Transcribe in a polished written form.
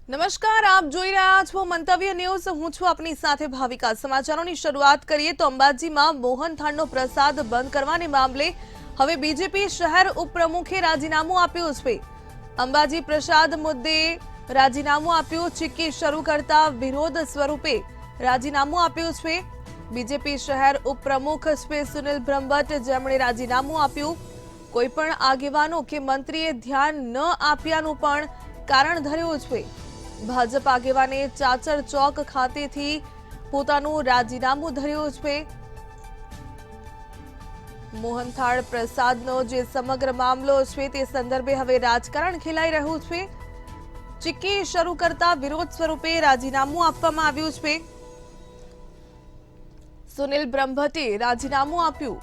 નમસ્કાર, આપ જોઈ રહ્યા છો મંતવ્ય ન્યૂઝ। હું છું આપની સાથે ભાવિકા। સમાચારોની શરૂઆત કરીએ તો અંબાજીમાં મોહનથાળનો પ્રસાદ બંધ કરવાને મામલે હવે બીજેપી શહેર ઉપપ્રમુખે રાજીનામું આપ્યું છે। અંબાજી પ્રસાદ મુદ્દે રાજીનામું આપ્યું। ચીક્કી શરૂ કરતા વિરોધ સ્વરૂપે રાજીનામું આપ્યું છે। બીજેપી શહેર ઉપપ્રમુખ છે સુનિલ બ્રહ્મભટ્ટ, જેમણે રાજીનામું આપ્યું। કોઈપણ આગેવાનો કે મંત્રીએ ધ્યાન ન આપ્યાનું પણ કારણ ધર્યું છે। ભાજપ આગેવાને ચાચર ચોક ખાતેથી પોતાનું રાજીનામું ધર્યું છે। મોહનથાળ પ્રસાદનો જે સમગ્ર મામલો છે તે સંદર્ભે હવે રાજકારણ ખેલાઈ રહ્યું છે। ચીક્કી શરૂ કરતા વિરોધ સ્વરૂપે રાજીનામું આપવામાં આવ્યું છે। સુનિલ બ્રહ્મભટ્ટે રાજીનામું આપ્યું।